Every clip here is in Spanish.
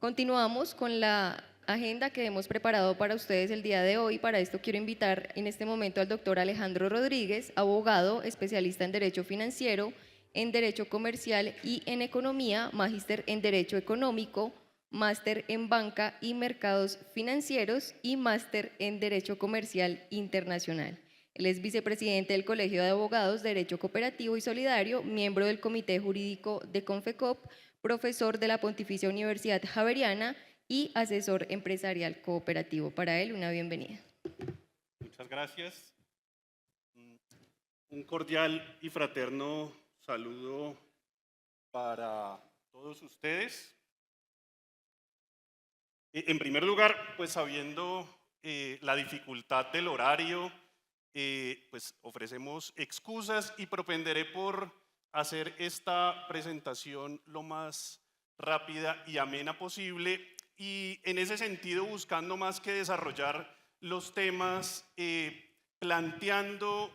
Continuamos con la agenda que hemos preparado para ustedes el día de hoy. Para esto quiero invitar en este momento al doctor Alejandro Rodríguez, abogado, especialista en Derecho Financiero, en Derecho Comercial y en Economía, magíster en Derecho Económico, máster en Banca y Mercados Financieros y máster en Derecho Comercial Internacional. Él es vicepresidente del Colegio de Abogados de Derecho Cooperativo y Solidario, miembro del Comité Jurídico de Confecop, profesor de la Pontificia Universidad Javeriana y asesor empresarial cooperativo. Para él, una bienvenida. Muchas gracias. Un cordial y fraterno saludo para todos ustedes. En primer lugar, pues sabiendo la dificultad del horario, pues ofrecemos excusas y propenderé por hacer esta presentación lo más rápida y amena posible, y en ese sentido buscando más que desarrollar los temas, planteando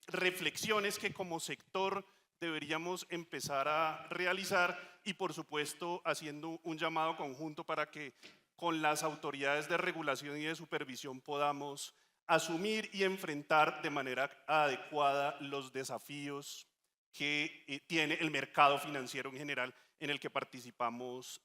reflexiones que como sector deberíamos empezar a realizar, y por supuesto haciendo un llamado conjunto para que con las autoridades de regulación y de supervisión podamos asumir y enfrentar de manera adecuada los desafíos que tiene el mercado financiero en general, en el que participamos,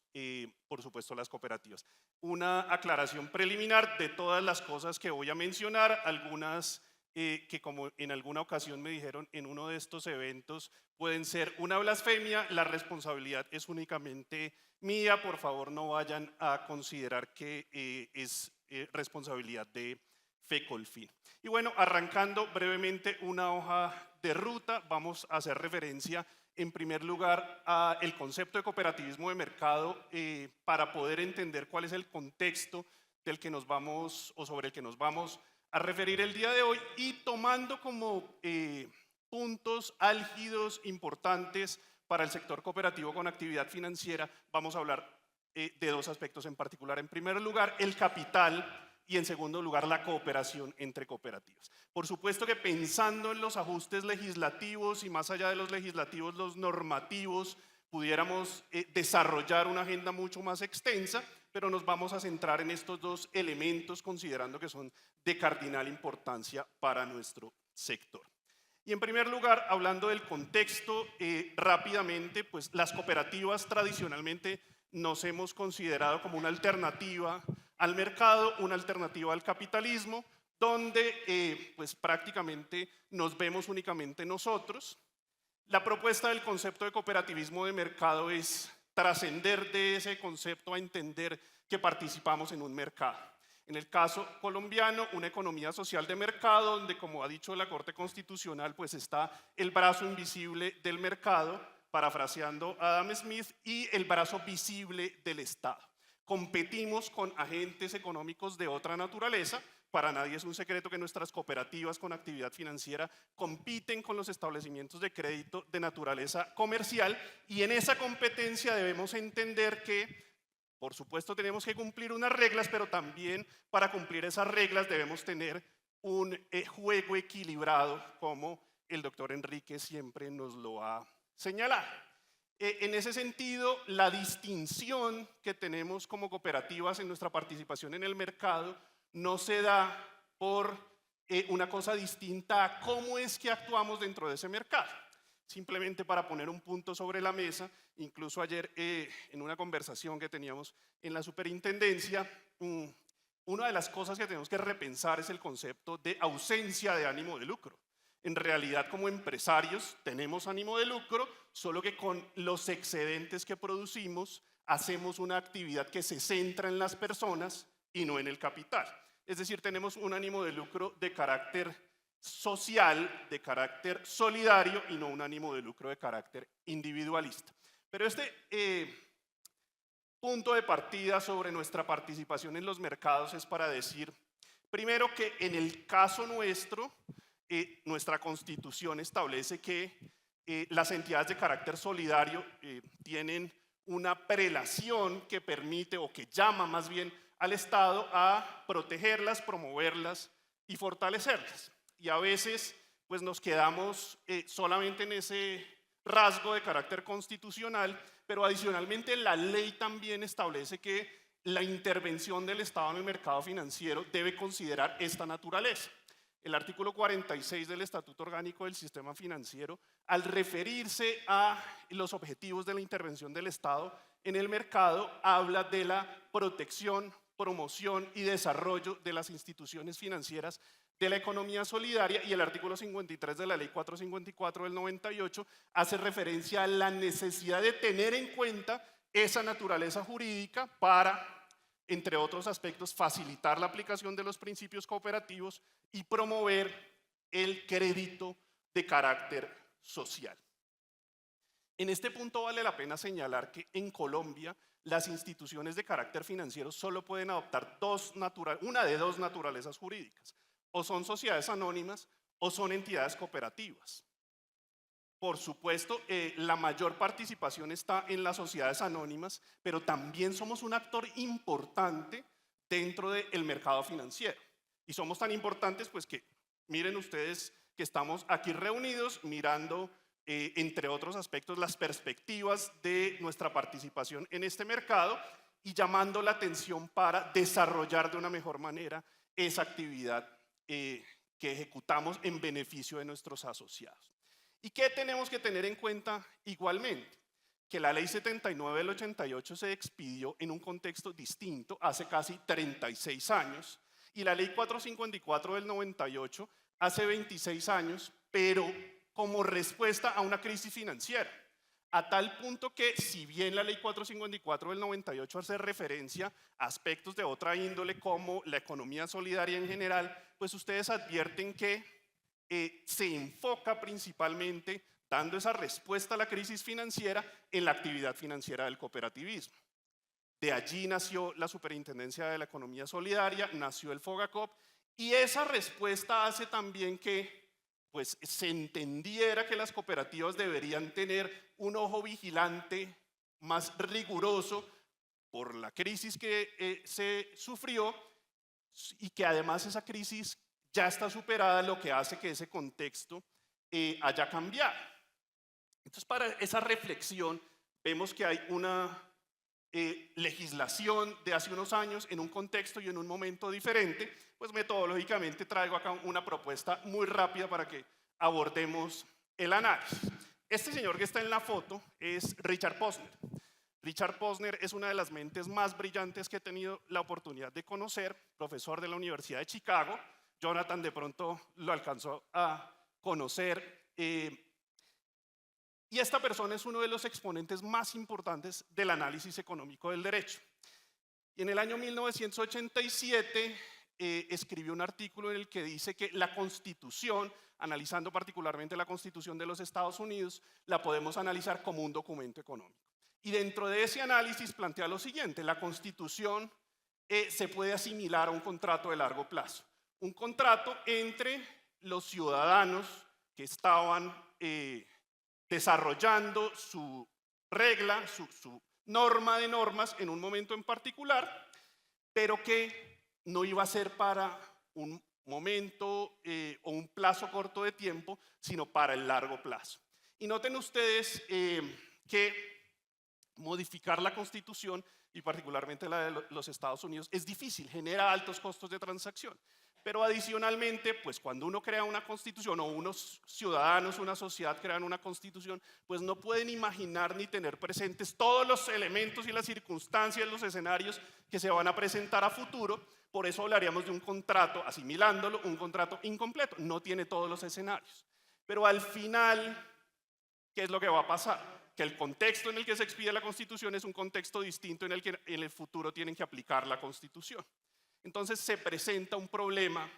por supuesto, las cooperativas. Una aclaración preliminar de todas las cosas que voy a mencionar, algunas que, como en alguna ocasión me dijeron en uno de estos eventos, pueden ser una blasfemia. La responsabilidad es únicamente mía. Por favor, no vayan a considerar que es responsabilidad de FECOLFIN. Y bueno, arrancando brevemente una hoja de ruta, vamos a hacer referencia en primer lugar al concepto de cooperativismo de mercado, para poder entender cuál es el contexto del que nos vamos, o sobre el que nos vamos a referir el día de hoy, y tomando como puntos álgidos importantes para el sector cooperativo con actividad financiera, vamos a hablar de dos aspectos en particular. En primer lugar, el capital, y en segundo lugar, la cooperación entre cooperativas. Por supuesto que pensando en los ajustes legislativos y más allá de los legislativos, los normativos, pudiéramos desarrollar una agenda mucho más extensa, pero nos vamos a centrar en estos dos elementos considerando que son de cardinal importancia para nuestro sector. Y en primer lugar, hablando del contexto, rápidamente, pues las cooperativas tradicionalmente nos hemos considerado como una alternativa al mercado, una alternativa al capitalismo, donde pues prácticamente nos vemos únicamente nosotros. La propuesta del concepto de cooperativismo de mercado es trascender de ese concepto a entender que participamos en un mercado. En el caso colombiano, una economía social de mercado, donde, como ha dicho la Corte Constitucional, pues está el brazo invisible del mercado, parafraseando a Adam Smith, y el brazo visible del Estado. Competimos con agentes económicos de otra naturaleza. Para nadie es un secreto que nuestras cooperativas con actividad financiera compiten con los establecimientos de crédito de naturaleza comercial, y en esa competencia debemos entender que, por supuesto, tenemos que cumplir unas reglas, pero también para cumplir esas reglas debemos tener un juego equilibrado, como el doctor Enrique siempre nos lo ha señalado. En ese sentido, la distinción que tenemos como cooperativas en nuestra participación en el mercado no se da por una cosa distinta a cómo es que actuamos dentro de ese mercado. Simplemente para poner un punto sobre la mesa, incluso ayer en una conversación que teníamos en la superintendencia, una de las cosas que tenemos que repensar es el concepto de ausencia de ánimo de lucro. En realidad, como empresarios tenemos ánimo de lucro, solo que con los excedentes que producimos hacemos una actividad que se centra en las personas y no en el capital. Es decir, tenemos un ánimo de lucro de carácter social, de carácter solidario, y no un ánimo de lucro de carácter individualista. Pero este punto de partida sobre nuestra participación en los mercados es para decir, primero, que en el caso nuestro, nuestra Constitución establece que las entidades de carácter solidario tienen una prelación que permite, o que llama más bien al Estado a protegerlas, promoverlas y fortalecerlas. Y a veces pues nos quedamos solamente en ese rasgo de carácter constitucional, pero adicionalmente la ley también establece que la intervención del Estado en el mercado financiero debe considerar esta naturaleza. El artículo 46 del Estatuto Orgánico del Sistema Financiero, al referirse a los objetivos de la intervención del Estado en el mercado, habla de la protección, promoción y desarrollo de las instituciones financieras de la economía solidaria, y el artículo 53 de la Ley 454 del 98 hace referencia a la necesidad de tener en cuenta esa naturaleza jurídica para, entre otros aspectos, facilitar la aplicación de los principios cooperativos y promover el crédito de carácter social. En este punto vale la pena señalar que en Colombia las instituciones de carácter financiero solo pueden adoptar una de dos naturalezas jurídicas: o son sociedades anónimas o son entidades cooperativas. Por supuesto, la mayor participación está en las sociedades anónimas, pero también somos un actor importante dentro del mercado financiero. Y somos tan importantes pues que miren ustedes que estamos aquí reunidos mirando, entre otros aspectos, las perspectivas de nuestra participación en este mercado y llamando la atención para desarrollar de una mejor manera esa actividad que ejecutamos en beneficio de nuestros asociados. ¿Y qué tenemos que tener en cuenta igualmente? Que la Ley 79 del 88 se expidió en un contexto distinto hace casi 36 años y la Ley 454 del 98 hace 26 años, pero como respuesta a una crisis financiera, a tal punto que si bien la Ley 454 del 98 hace referencia a aspectos de otra índole como la economía solidaria en general, pues ustedes advierten que se enfoca principalmente dando esa respuesta a la crisis financiera en la actividad financiera del cooperativismo. De allí nació la Superintendencia de la Economía Solidaria, nació el FOGACOP, y esa respuesta hace también que pues, se entendiera que las cooperativas deberían tener un ojo vigilante más riguroso por la crisis que se sufrió y que además esa crisis ya está superada, lo que hace que ese contexto haya cambiado. Entonces, para esa reflexión vemos que hay una legislación de hace unos años en un contexto y en un momento diferente. Pues metodológicamente traigo acá una propuesta muy rápida para que abordemos el análisis. Este señor que está en la foto es Richard Posner. Richard Posner es una de las mentes más brillantes que he tenido la oportunidad de conocer, profesor de la Universidad de Chicago. Jonathan de pronto lo alcanzó a conocer. Y esta persona es uno de los exponentes más importantes del análisis económico del derecho. Y en el año 1987 escribió un artículo en el que dice que la Constitución, analizando particularmente la Constitución de los Estados Unidos, la podemos analizar como un documento económico. Y dentro de ese análisis plantea lo siguiente: la Constitución se puede asimilar a un contrato de largo plazo. Un contrato entre los ciudadanos que estaban desarrollando su regla, su norma de normas en un momento en particular, pero que no iba a ser para un momento o un plazo corto de tiempo, sino para el largo plazo. Y noten ustedes que modificar la Constitución, y particularmente la de los Estados Unidos, es difícil, genera altos costos de transacción. Pero adicionalmente, pues cuando uno crea una constitución o unos ciudadanos, una sociedad crean una constitución, pues no pueden imaginar ni tener presentes todos los elementos y las circunstancias, los escenarios que se van a presentar a futuro. Por eso hablaríamos de un contrato, asimilándolo, un contrato incompleto, no tiene todos los escenarios. Pero al final, ¿qué es lo que va a pasar? Que el contexto en el que se expide la Constitución es un contexto distinto en el que en el futuro tienen que aplicar la Constitución. Entonces se presenta un problema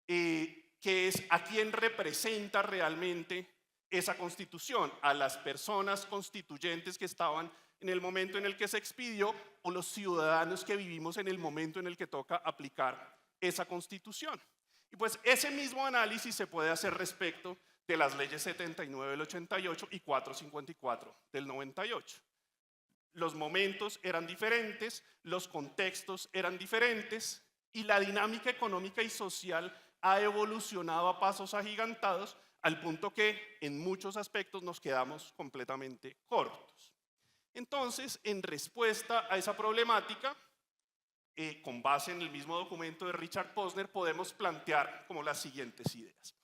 que es a quién representa realmente esa Constitución, a las personas constituyentes que estaban en el momento en el que se expidió o los ciudadanos que vivimos en el momento en el que toca aplicar esa Constitución. Y pues ese mismo análisis se puede hacer respecto de las leyes 79 del 88 y 454 del 98. Los momentos eran diferentes, los contextos eran diferentes y la dinámica económica y social ha evolucionado a pasos agigantados al punto que en muchos aspectos nos quedamos completamente cortos. Entonces, en respuesta a esa problemática, con base en el mismo documento de Richard Posner, podemos plantear como las siguientes ideas.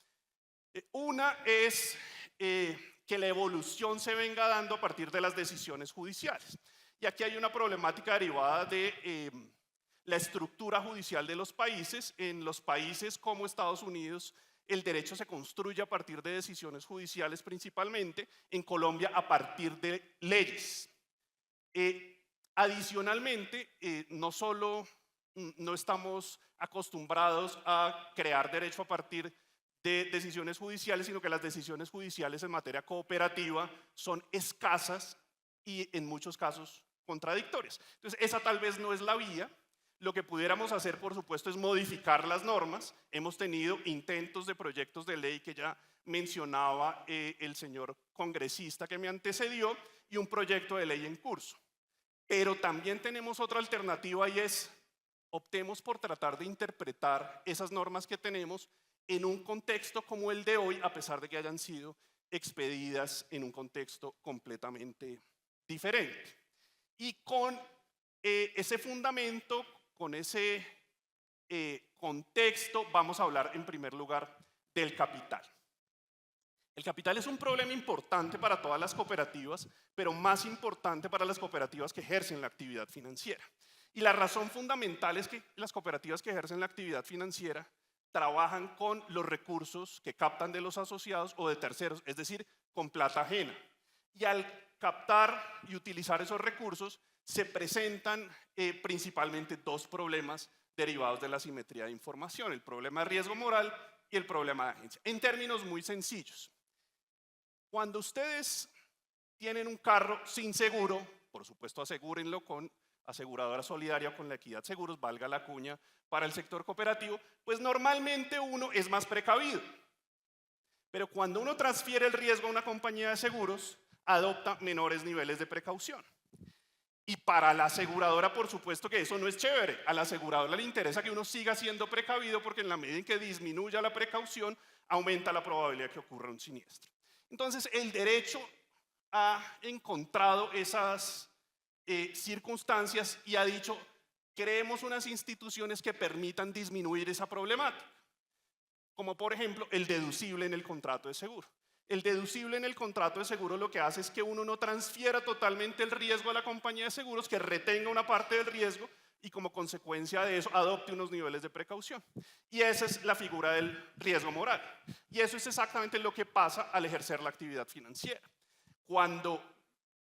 Una es que la evolución se venga dando a partir de las decisiones judiciales. Y aquí hay una problemática derivada de la estructura judicial de los países. En los países como Estados Unidos, el derecho se construye a partir de decisiones judiciales principalmente, en Colombia a partir de leyes. Adicionalmente, no estamos acostumbrados a crear derecho a partir de decisiones judiciales, sino que las decisiones judiciales en materia cooperativa son escasas y en muchos casos contradictorias. Entonces, esa tal vez no es la vía. Lo que pudiéramos hacer, por supuesto, es modificar las normas. Hemos tenido intentos de proyectos de ley que ya mencionaba el señor congresista que me antecedió y un proyecto de ley en curso. Pero también tenemos otra alternativa y es optemos por tratar de interpretar esas normas que tenemos en un contexto como el de hoy, a pesar de que hayan sido expedidas en un contexto completamente diferente. Y con ese fundamento, con ese contexto, vamos a hablar en primer lugar del capital. El capital es un problema importante para todas las cooperativas, pero más importante para las cooperativas que ejercen la actividad financiera. Y la razón fundamental es que las cooperativas que ejercen la actividad financiera trabajan con los recursos que captan de los asociados o de terceros, es decir, con plata ajena. Y al captar y utilizar esos recursos, se presentan principalmente dos problemas derivados de la asimetría de información: el problema de riesgo moral y el problema de agencia. En términos muy sencillos, cuando ustedes tienen un carro sin seguro, por supuesto asegúrenlo con aseguradora solidaria o con la Equidad Seguros, valga la cuña para el sector cooperativo, pues normalmente uno es más precavido. Pero cuando uno transfiere el riesgo a una compañía de seguros, adopta menores niveles de precaución. Y para la aseguradora, por supuesto que eso no es chévere. A la aseguradora le interesa que uno siga siendo precavido porque en la medida en que disminuya la precaución, aumenta la probabilidad de que ocurra un siniestro. Entonces, el derecho ha encontrado esas circunstancias y ha dicho, creemos unas instituciones que permitan disminuir esa problemática, como por ejemplo el deducible en el contrato de seguro. El deducible en el contrato de seguro lo que hace es que uno no transfiera totalmente el riesgo a la compañía de seguros, que retenga una parte del riesgo y como consecuencia de eso adopte unos niveles de precaución. Y esa es la figura del riesgo moral. Y eso es exactamente lo que pasa al ejercer la actividad financiera. Cuando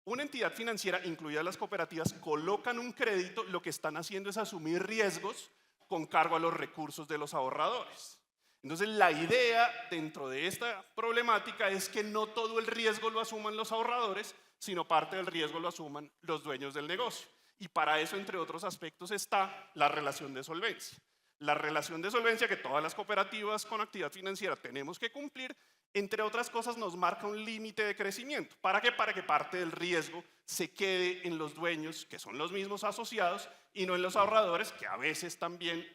una entidad financiera, incluidas las cooperativas, colocan un crédito, lo que están haciendo es asumir riesgos con cargo a los recursos de los ahorradores. Entonces, la idea dentro de esta problemática es que no todo el riesgo lo asuman los ahorradores, sino parte del riesgo lo asuman los dueños del negocio. Y para eso, entre otros aspectos, está la relación de solvencia. La relación de solvencia que todas las cooperativas con actividad financiera tenemos que cumplir, entre otras cosas, nos marca un límite de crecimiento. ¿Para qué? Para que parte del riesgo se quede en los dueños, que son los mismos asociados, y no en los ahorradores, que a veces también,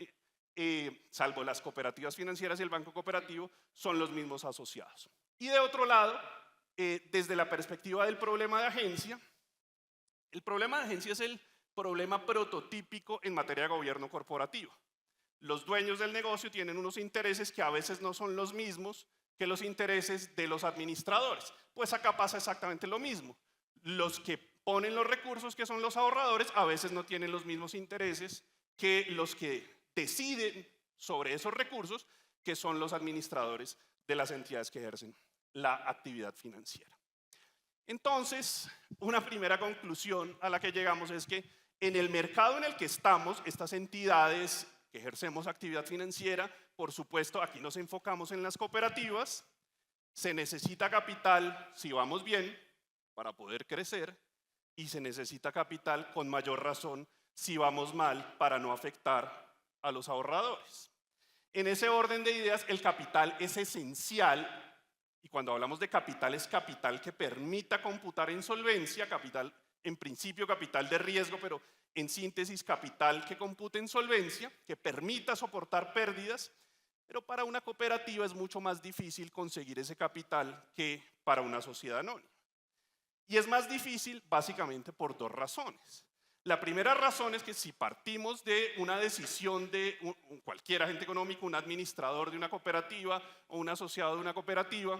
salvo las cooperativas financieras y el banco cooperativo, son los mismos asociados. Y de otro lado, desde la perspectiva del problema de agencia, el problema de agencia es el problema prototípico en materia de gobierno corporativo. Los dueños del negocio tienen unos intereses que a veces no son los mismos que los intereses de los administradores. Pues acá pasa exactamente lo mismo. Los que ponen los recursos, que son los ahorradores, a veces no tienen los mismos intereses que los que deciden sobre esos recursos, que son los administradores de las entidades que ejercen la actividad financiera. Entonces, una primera conclusión a la que llegamos es que en el mercado en el que estamos, estas entidades que ejercemos actividad financiera, por supuesto, aquí nos enfocamos en las cooperativas, se necesita capital, si vamos bien, para poder crecer, y se necesita capital con mayor razón si vamos mal, para no afectar a los ahorradores. En ese orden de ideas, el capital es esencial, y cuando hablamos de capital, es capital que permita computar en solvencia, capital, en principio capital de riesgo, pero en síntesis capital que compute en solvencia, que permita soportar pérdidas Pero para una cooperativa es mucho más difícil conseguir ese capital que para una sociedad anónima. Y es más difícil básicamente por dos razones. La primera razón es que si partimos de una decisión de cualquier agente económico, un administrador de una cooperativa o un asociado de una cooperativa,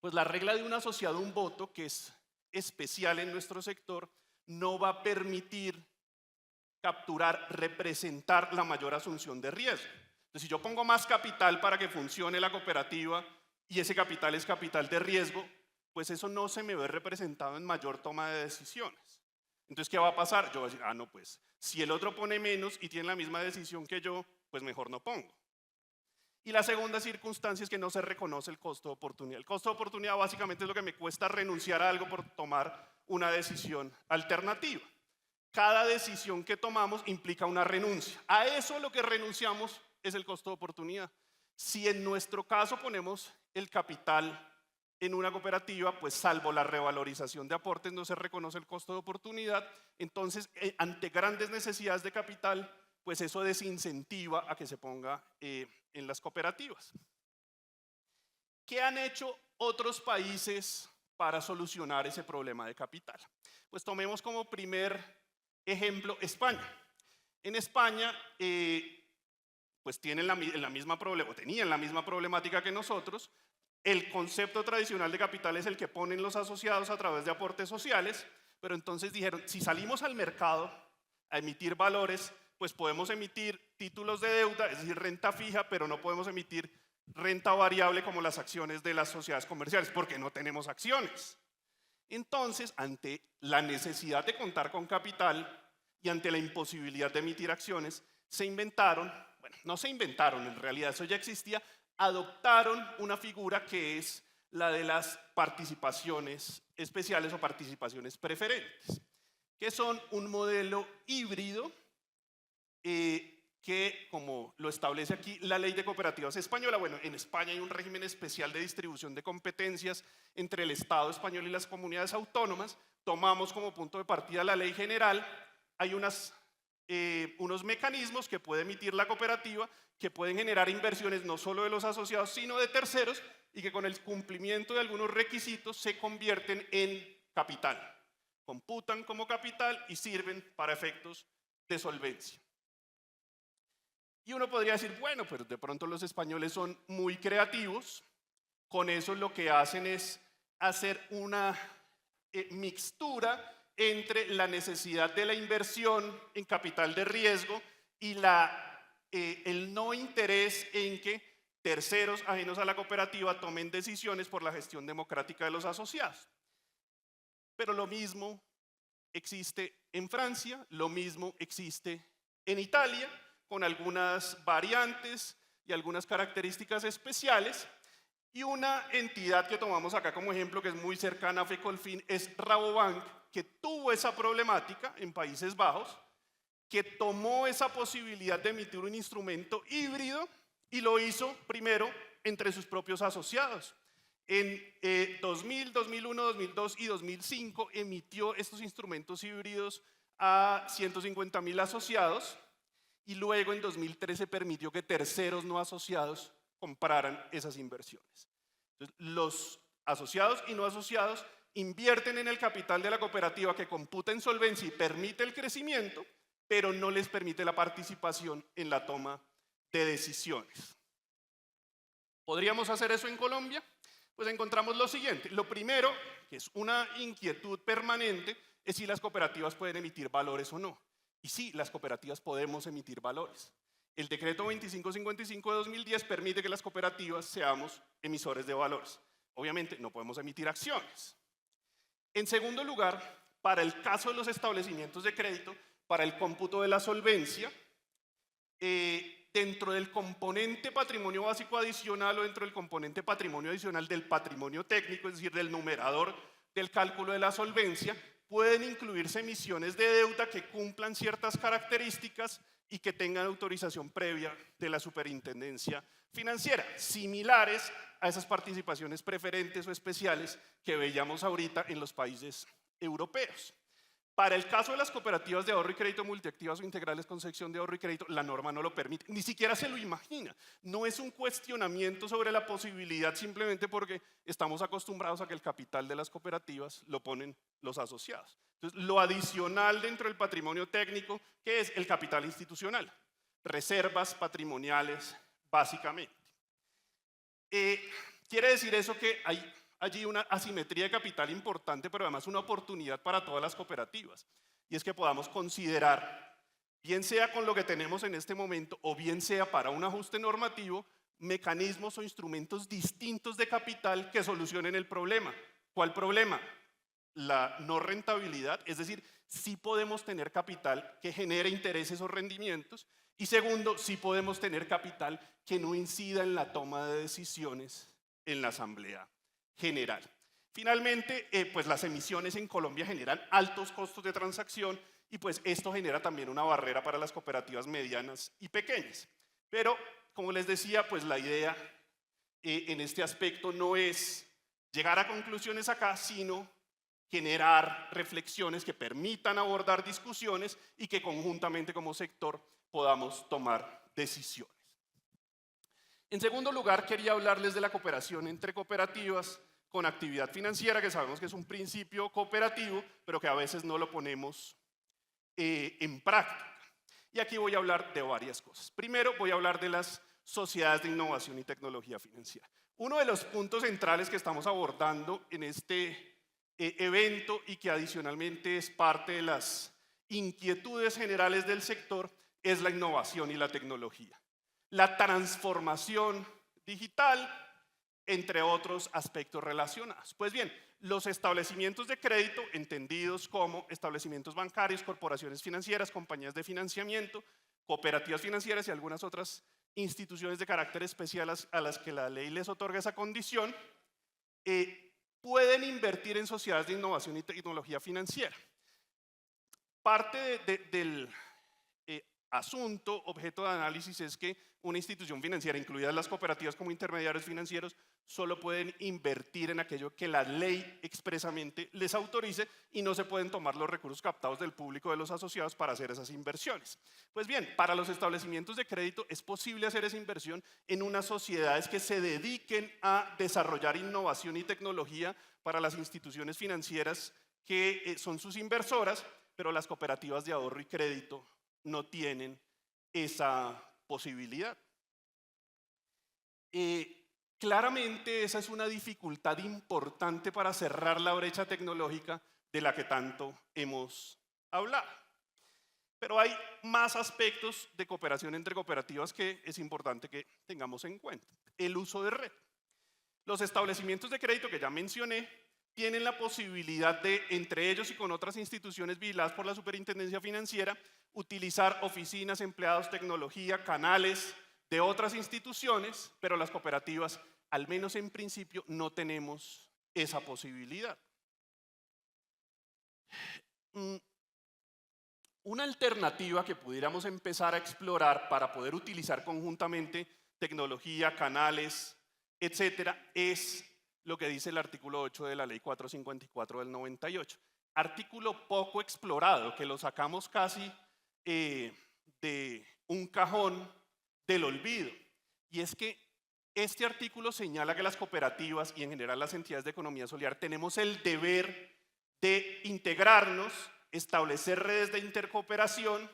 pues la regla de un asociado un voto, que es especial en nuestro sector, no va a permitir capturar, representar la mayor asunción de riesgo. Entonces, si yo pongo más capital para que funcione la cooperativa y ese capital es capital de riesgo, pues eso no se me ve representado en mayor toma de decisiones. Entonces, ¿qué va a pasar? Yo voy a decir, no, pues si el otro pone menos y tiene la misma decisión que yo, pues mejor no pongo. Y la segunda circunstancia es que no se reconoce el costo de oportunidad. El costo de oportunidad básicamente es lo que me cuesta renunciar a algo por tomar una decisión alternativa. Cada decisión que tomamos implica una renuncia. A eso lo que renunciamos es el costo de oportunidad. Si en nuestro caso ponemos el capital en una cooperativa, pues salvo la revalorización de aportes no se reconoce el costo de oportunidad, entonces ante grandes necesidades de capital, pues eso desincentiva a que se ponga en las cooperativas. ¿Qué han hecho otros países para solucionar ese problema de capital? Pues tomemos como primer ejemplo España. En España, pues tenían la misma problemática que nosotros. El concepto tradicional de capital es el que ponen los asociados a través de aportes sociales, pero entonces dijeron, si salimos al mercado a emitir valores, pues podemos emitir títulos de deuda, es decir, renta fija, pero no podemos emitir renta variable como las acciones de las sociedades comerciales, porque no tenemos acciones. Entonces, ante la necesidad de contar con capital y ante la imposibilidad de emitir acciones, se inventaron, bueno, no se inventaron, en realidad eso ya existía, adoptaron una figura que es la de las participaciones especiales o participaciones preferentes, que son un modelo híbrido que, como lo establece aquí la Ley de Cooperativas Española, bueno, en España hay un régimen especial de distribución de competencias entre el Estado español y las comunidades autónomas, tomamos como punto de partida la Ley General, hay unos mecanismos que puede emitir la cooperativa que pueden generar inversiones no solo de los asociados, sino de terceros y que con el cumplimiento de algunos requisitos se convierten en capital. Computan como capital y sirven para efectos de solvencia. Y uno podría decir, bueno, pero de pronto los españoles son muy creativos, con eso lo que hacen es hacer una mixtura entre la necesidad de la inversión en capital de riesgo y el no interés en que terceros ajenos a la cooperativa tomen decisiones por la gestión democrática de los asociados. Pero lo mismo existe en Francia, lo mismo existe en Italia, con algunas variantes y algunas características especiales. Y una entidad que tomamos acá como ejemplo, que es muy cercana a Fecolfin, es Rabobank, que tuvo esa problemática en Países Bajos, que tomó esa posibilidad de emitir un instrumento híbrido y lo hizo primero entre sus propios asociados. En 2000, 2001, 2002 y 2005 emitió estos instrumentos híbridos a 150.000 asociados y luego en 2013 permitió que terceros no asociados compraran esas inversiones. Entonces, los asociados y no asociados invierten en el capital de la cooperativa que computa en solvencia y permite el crecimiento, pero no les permite la participación en la toma de decisiones. ¿Podríamos hacer eso en Colombia? Pues encontramos lo siguiente. Lo primero, que es una inquietud permanente, es si las cooperativas pueden emitir valores o no. Y sí, las cooperativas podemos emitir valores. El decreto 2555 de 2010 permite que las cooperativas seamos emisores de valores. Obviamente no podemos emitir acciones. En segundo lugar, para el caso de los establecimientos de crédito, para el cómputo de la solvencia, dentro del componente patrimonio básico adicional o dentro del componente patrimonio adicional del patrimonio técnico, es decir, del numerador del cálculo de la solvencia, pueden incluirse emisiones de deuda que cumplan ciertas características y que tengan autorización previa de la superintendencia financiera, similares a esas participaciones preferentes o especiales que veíamos ahorita en los países europeos. Para el caso de las cooperativas de ahorro y crédito multiactivas o integrales con sección de ahorro y crédito, la norma no lo permite, ni siquiera se lo imagina. No es un cuestionamiento sobre la posibilidad simplemente porque estamos acostumbrados a que el capital de las cooperativas lo ponen los asociados. Entonces, lo adicional dentro del patrimonio técnico, que es el capital institucional, reservas patrimoniales, básicamente. Quiere decir eso que hay allí una asimetría de capital importante, pero además una oportunidad para todas las cooperativas. Y es que podamos considerar, bien sea con lo que tenemos en este momento o bien sea para un ajuste normativo, mecanismos o instrumentos distintos de capital que solucionen el problema. ¿Cuál problema? La no rentabilidad, es decir, sí podemos tener capital que genere intereses o rendimientos, y segundo, sí podemos tener capital que no incida en la toma de decisiones en la Asamblea General. Finalmente, pues las emisiones en Colombia generan altos costos de transacción y pues esto genera también una barrera para las cooperativas medianas y pequeñas. Pero, como les decía, pues la idea en este aspecto no es llegar a conclusiones acá, sino generar reflexiones que permitan abordar discusiones y que conjuntamente como sector podamos tomar decisiones. En segundo lugar, quería hablarles de la cooperación entre cooperativas con actividad financiera, que sabemos que es un principio cooperativo, pero que a veces no lo ponemos en práctica. Y aquí voy a hablar de varias cosas. Primero, voy a hablar de las sociedades de innovación y tecnología financiera. Uno de los puntos centrales que estamos abordando en este evento y que adicionalmente es parte de las inquietudes generales del sector es la innovación y la tecnología. La transformación digital, entre otros aspectos relacionados. Pues bien, los establecimientos de crédito, entendidos como establecimientos bancarios, corporaciones financieras, compañías de financiamiento, cooperativas financieras y algunas otras instituciones de carácter especial a las que la ley les otorga esa condición, pueden invertir en sociedades de innovación y tecnología financiera. Parte del asunto, objeto de análisis, es que una institución financiera, incluidas las cooperativas como intermediarios financieros, solo pueden invertir en aquello que la ley expresamente les autorice y no se pueden tomar los recursos captados del público de los asociados para hacer esas inversiones. Pues bien, para los establecimientos de crédito es posible hacer esa inversión en unas sociedades que se dediquen a desarrollar innovación y tecnología para las instituciones financieras que son sus inversoras, pero las cooperativas de ahorro y crédito no tienen esa posibilidad. Claramente esa es una dificultad importante para cerrar la brecha tecnológica de la que tanto hemos hablado. Pero hay más aspectos de cooperación entre cooperativas que es importante que tengamos en cuenta. El uso de red. Los establecimientos de crédito que ya mencioné tienen la posibilidad de, entre ellos y con otras instituciones vigiladas por la Superintendencia Financiera, utilizar oficinas, empleados, tecnología, canales de otras instituciones, pero las cooperativas, al menos en principio, no tenemos esa posibilidad. Una alternativa que pudiéramos empezar a explorar para poder utilizar conjuntamente tecnología, canales, etcétera, es lo que dice el artículo 8 de la Ley 454 del 98. Artículo poco explorado, que lo sacamos casi de un cajón del olvido. Y es que este artículo señala que las cooperativas y en general las entidades de economía solidaria tenemos el deber de integrarnos, establecer redes de intercooperación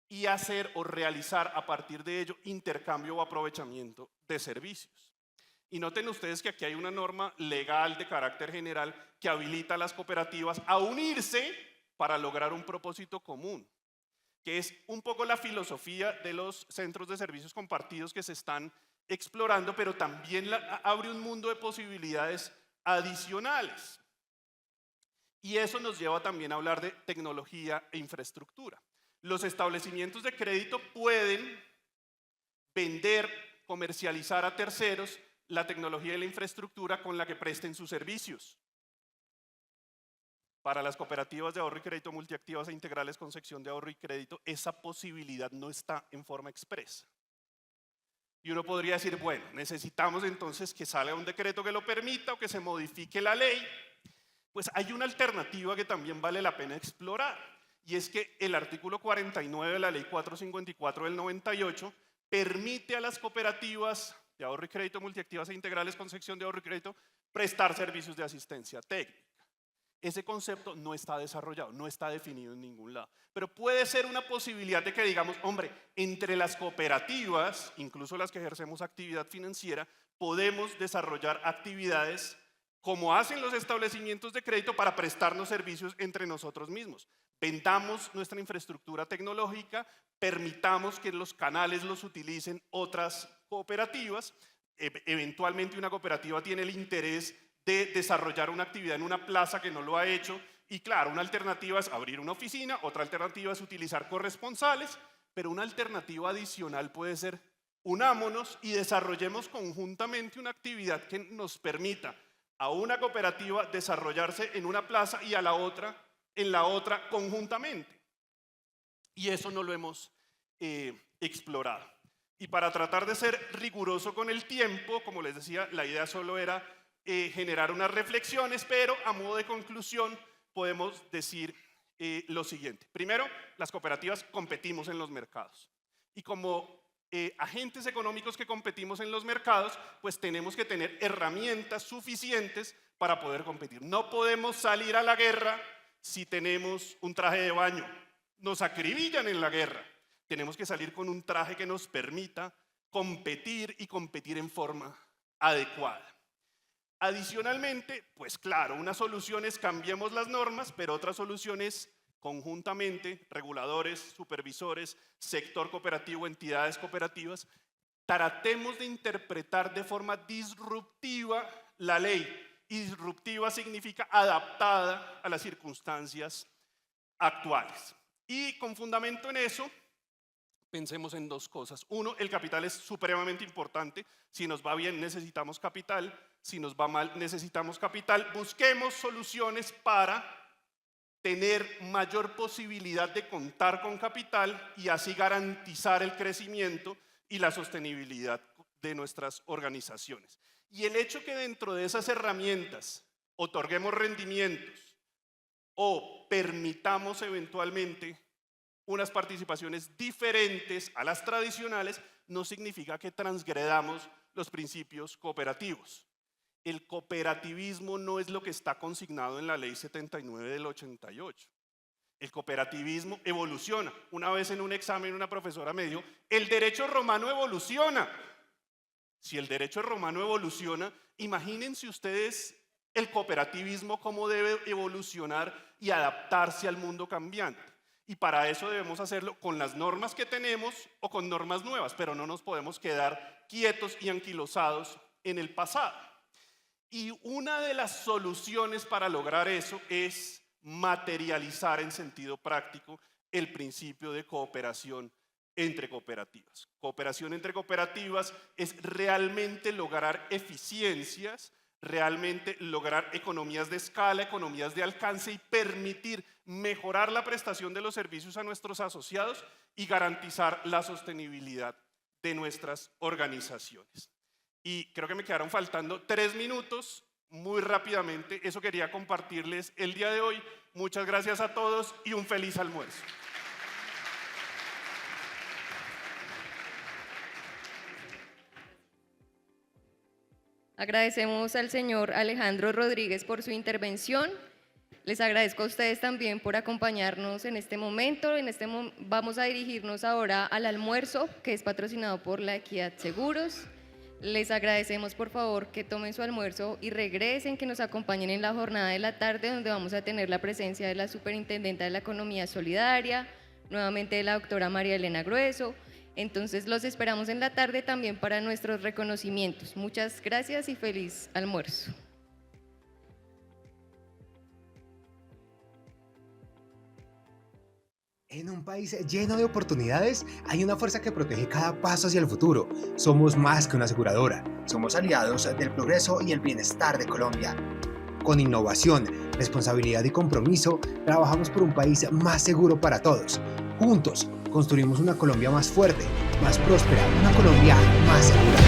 y hacer o realizar a partir de ello intercambio o aprovechamiento de servicios. Y noten ustedes que aquí hay una norma legal de carácter general que habilita a las cooperativas a unirse para lograr un propósito común, que es un poco la filosofía de los centros de servicios compartidos que se están explorando, pero también abre un mundo de posibilidades adicionales. Y eso nos lleva también a hablar de tecnología e infraestructura. Los establecimientos de crédito pueden vender, comercializar a terceros la tecnología y la infraestructura con la que presten sus servicios. Para las cooperativas de ahorro y crédito multiactivas e integrales con sección de ahorro y crédito, esa posibilidad no está en forma expresa. Y uno podría decir, bueno, necesitamos entonces que salga un decreto que lo permita o que se modifique la ley. Pues hay una alternativa que también vale la pena explorar, y es que el artículo 49 de la ley 454 del 98 permite a las cooperativas de ahorro y crédito multiactivas e integrales con sección de ahorro y crédito prestar servicios de asistencia técnica. Ese concepto no está desarrollado, no está definido en ningún lado. Pero puede ser una posibilidad de que digamos, hombre, entre las cooperativas, incluso las que ejercemos actividad financiera, podemos desarrollar actividades como hacen los establecimientos de crédito para prestarnos servicios entre nosotros mismos. Vendamos nuestra infraestructura tecnológica, permitamos que los canales los utilicen otras cooperativas. Eventualmente una cooperativa tiene el interés de desarrollar una actividad en una plaza que no lo ha hecho, y claro, una alternativa es abrir una oficina, otra alternativa es utilizar corresponsales, pero una alternativa adicional puede ser unámonos y desarrollemos conjuntamente una actividad que nos permita a una cooperativa desarrollarse en una plaza y a la otra en la otra conjuntamente. Y eso no lo hemos explorado. Y para tratar de ser riguroso con el tiempo, como les decía, la idea solo era generar unas reflexiones, pero a modo de conclusión podemos decir lo siguiente. Primero, las cooperativas competimos en los mercados. Y como agentes económicos que competimos en los mercados, pues tenemos que tener herramientas suficientes para poder competir. No podemos salir a la guerra si tenemos un traje de baño. Nos acribillan en la guerra. Tenemos que salir con un traje que nos permita competir y competir en forma adecuada. Adicionalmente, pues claro, una solución es cambiemos las normas, pero otra solución es conjuntamente, reguladores, supervisores, sector cooperativo, entidades cooperativas, tratemos de interpretar de forma disruptiva la ley. Y disruptiva significa adaptada a las circunstancias actuales. Y con fundamento en eso, pensemos en dos cosas. Uno, el capital es supremamente importante. Si nos va bien, necesitamos capital. Si nos va mal, necesitamos capital. Busquemos soluciones para tener mayor posibilidad de contar con capital y así garantizar el crecimiento y la sostenibilidad de nuestras organizaciones. Y el hecho que dentro de esas herramientas otorguemos rendimientos o permitamos eventualmente unas participaciones diferentes a las tradicionales no significa que transgredamos los principios cooperativos. El cooperativismo no es lo que está consignado en la ley 79 del 88. El cooperativismo evoluciona. Una vez en un examen una profesora me dijo, el derecho romano evoluciona. Si el derecho romano evoluciona, imagínense ustedes el cooperativismo cómo debe evolucionar y adaptarse al mundo cambiante. Y para eso debemos hacerlo con las normas que tenemos o con normas nuevas, pero no nos podemos quedar quietos y anquilosados en el pasado. Y una de las soluciones para lograr eso es materializar en sentido práctico el principio de cooperación entre cooperativas. Cooperación entre cooperativas es realmente lograr eficiencias, realmente lograr economías de escala, economías de alcance y permitir mejorar la prestación de los servicios a nuestros asociados y garantizar la sostenibilidad de nuestras organizaciones. Y creo que me quedaron faltando 3 minutos, muy rápidamente, eso quería compartirles el día de hoy. Muchas gracias a todos y un feliz almuerzo. Agradecemos al señor Alejandro Rodríguez por su intervención. Les agradezco a ustedes también por acompañarnos en este momento. Vamos a dirigirnos ahora al almuerzo, que es patrocinado por La Equidad Seguros. Les agradecemos por favor que tomen su almuerzo y regresen, que nos acompañen en la jornada de la tarde, donde vamos a tener la presencia de la Superintendenta de la Economía Solidaria, nuevamente de la doctora María Elena Grueso. Entonces los esperamos en la tarde también para nuestros reconocimientos. Muchas gracias y feliz almuerzo. En un país lleno de oportunidades, hay una fuerza que protege cada paso hacia el futuro. Somos más que una aseguradora. Somos aliados del progreso y el bienestar de Colombia. Con innovación, responsabilidad y compromiso, trabajamos por un país más seguro para todos. Juntos, construimos una Colombia más fuerte, más próspera, una Colombia más segura.